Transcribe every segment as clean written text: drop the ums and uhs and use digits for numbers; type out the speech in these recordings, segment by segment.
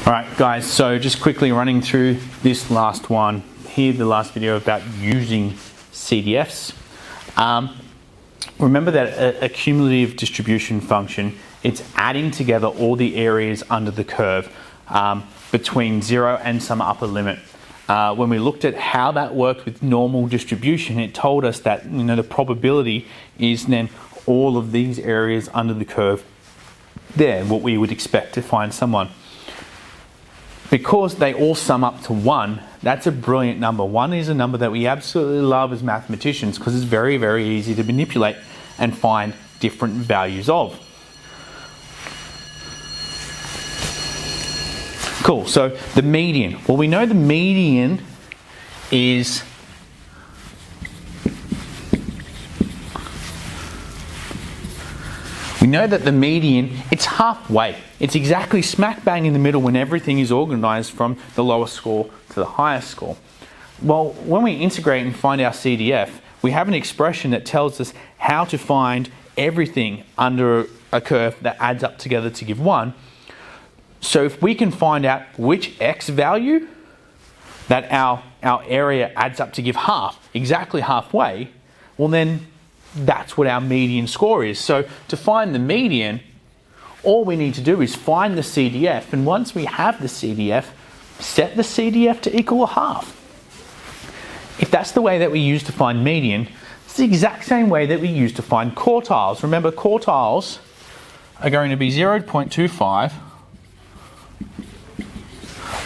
Alright guys, so just quickly running through this last one here, the last video about using CDFs. Remember that a cumulative distribution function, it's adding together all the areas under the curve between 0 and some upper limit. When we looked at how that worked with normal distribution, it told us that the probability is then all of these areas under the curve there, what we would expect to find someone. Because they all sum up to 1, that's a brilliant number. 1 is a number that we absolutely love as mathematicians because it's very, very easy to manipulate and find different values of. Cool, so the median. Well, we know the median is it's halfway. It's exactly smack bang in the middle when everything is organized from the lowest score to the highest score. Well, when we integrate and find our CDF, we have an expression that tells us how to find everything under a curve that adds up together to give 1. So if we can find out which x value that our area adds up to give half, exactly halfway, well then that's what our median score is. So to find the median, all we need to do is find the CDF, and once we have the CDF, set the CDF to equal a half. If that's the way that we use to find median, it's the exact same way that we use to find quartiles. Remember, quartiles are going to be 0.25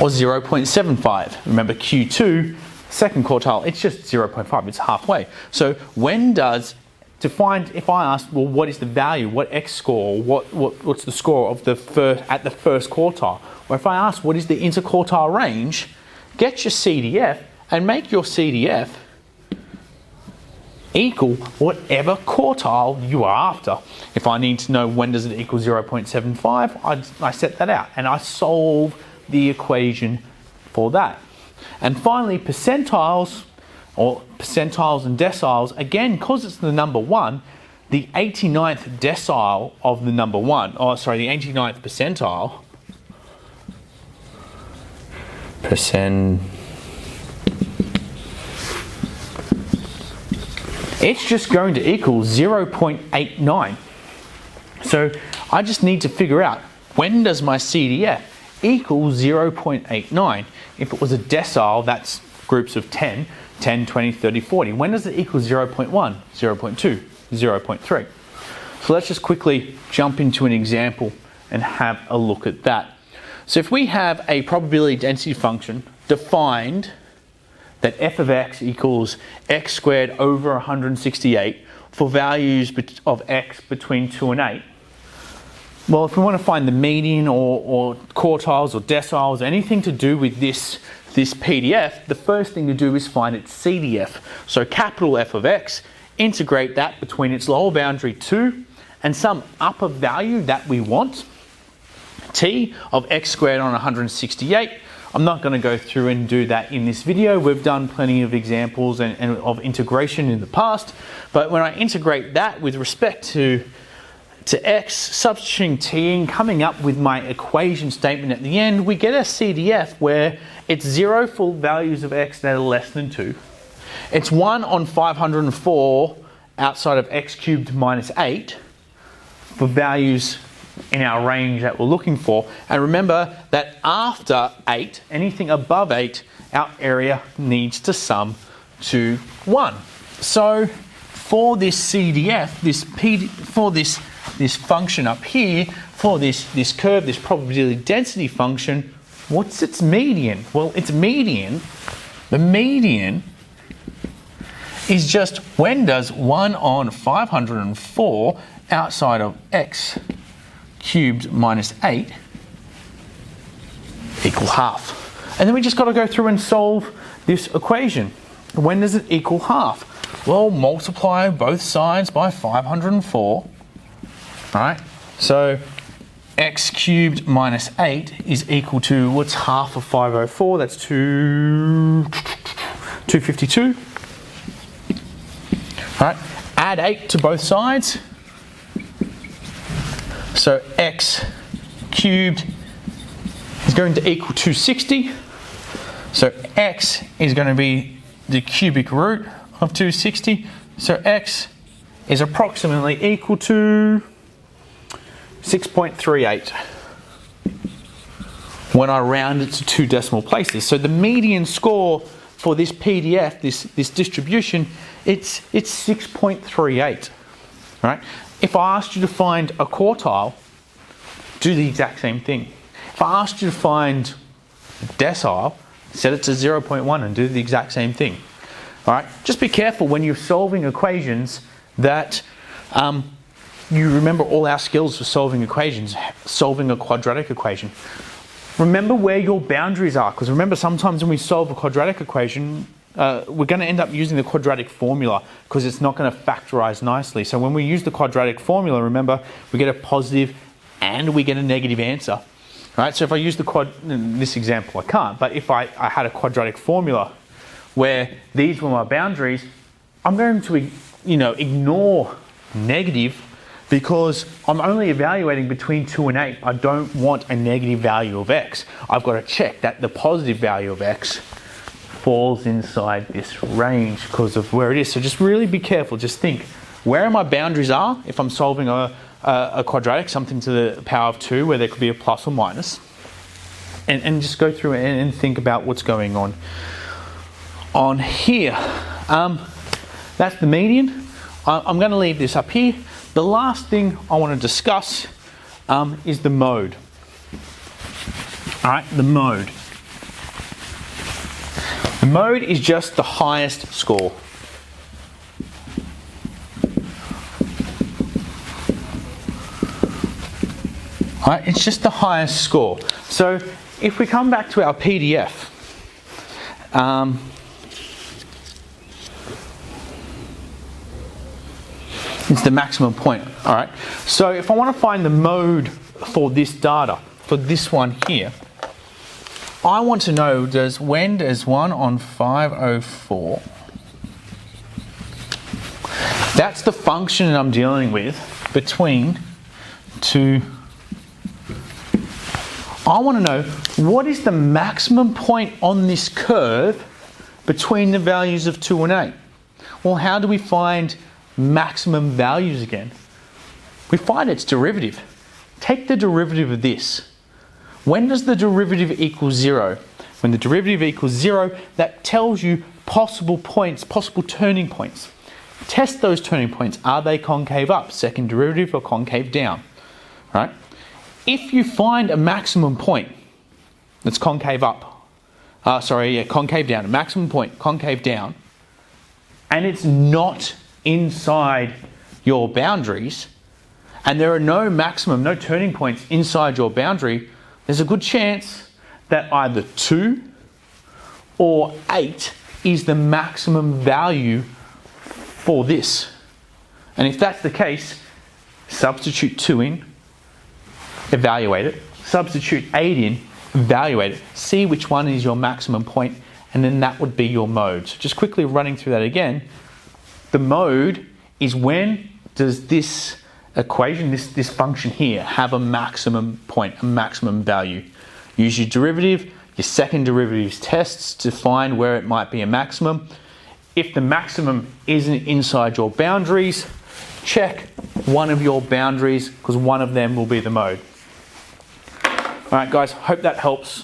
or 0.75. Remember, Q2, second quartile, it's just 0.5, it's halfway. So when does, to find, if I ask, well, what is the value, what x score, what's the score of the first, at the first quartile? Or if I ask, what is the interquartile range, get your CDF and make your CDF equal whatever quartile you are after. If I need to know when does it equal 0.75, I set that out and I solve the equation for that. And finally, percentiles, or percentiles and deciles, again, because it's the number 1, the 89th decile of the number 1, oh sorry, the 89th percentile, it's just going to equal 0.89. So I just need to figure out, when does my CDF equal 0.89? If it was a decile, that's groups of 10, 20, 30, 40. When does it equal 0.1, 0.2, 0.3? So let's just quickly jump into an example and have a look at that. So if we have a probability density function defined that f of x equals x squared over 168 for values of x between 2 and 8, well, if we want to find the median or quartiles or deciles, anything to do with this PDF, the first thing to do is find its CDF. So capital F of x, integrate that between its lower boundary 2 and some upper value that we want, t of x squared on 168. I'm not going to go through and do that in this video. We've done plenty of examples and of integration in the past, but when I integrate that with respect to x, substituting t in, coming up with my equation statement at the end, we get a CDF where it's 0 for values of x that are less than 2. It's 1 on 504 outside of x cubed minus 8 for values in our range that we're looking for. And remember that after 8, anything above 8, our area needs to sum to 1. So for this CDF, for this function up here, for this curve, this probability density function, what's its median? Well, its median, the median is just when does 1 on 504 outside of x cubed minus 8 equal half. And then we just got to go through and solve this equation. When does it equal half? Well, multiply both sides by 504. Alright, so x cubed minus 8 is equal to, what's half of 504? That's 252. Alright, add 8 to both sides. So x cubed is going to equal 260. So x is going to be the cubic root of 260. So x is approximately equal to 6.38 when I round it to 2 decimal places. So the median score for this PDF, this distribution, it's 6.38. Right? If I asked you to find a quartile, do the exact same thing. If I asked you to find a decile, set it to 0.1 and do the exact same thing. All right? Just be careful when you're solving equations that you remember all our skills for solving equations, solving a quadratic equation. Remember where your boundaries are, because remember sometimes when we solve a quadratic equation, we're going to end up using the quadratic formula because it's not going to factorize nicely. So when we use the quadratic formula, remember, we get a positive and we get a negative answer. Right? So if I use in this example, I can't, but if I had a quadratic formula where these were my boundaries, I'm going to ignore negative because I'm only evaluating between 2 and 8. I don't want a negative value of x. I've got to check that the positive value of x falls inside this range because of where it is. So just really be careful. Just think where my boundaries are if I'm solving a quadratic, something to the power of 2 where there could be a plus or minus. And just go through and think about what's going on here. That's the median. I'm going to leave this up here. The last thing I want to discuss is the mode. All right, the mode. The mode is just the highest score. All right, it's just the highest score. So if we come back to our PDF, it's the maximum point. All right. So if I want to find the mode for this data, for this one here, I want to know when does 1 on 504. That's the function that I'm dealing with between two. I want to know what is the maximum point on this curve between the values of 2 and 8. Well, how do we find maximum values again? We find its derivative. Take the derivative of this. When does the derivative equal 0? When the derivative equals 0, that tells you possible points, possible turning points. Test those turning points. Are they concave up, second derivative, or concave down? Right? If you find a maximum point that's concave up, concave down, a maximum point, concave down, and it's not inside your boundaries, and there are no turning points inside your boundary, there's a good chance that either 2 or 8 is the maximum value for this. And if that's the case, substitute 2 in, evaluate it, substitute 8 in, evaluate it, see which one is your maximum point, and then that would be your mode. So just quickly running through that again, the mode is when does this equation, this function here, have a maximum point, a maximum value. Use your derivative, your second derivative tests to find where it might be a maximum. If the maximum isn't inside your boundaries, check one of your boundaries because one of them will be the mode. All right, guys, hope that helps.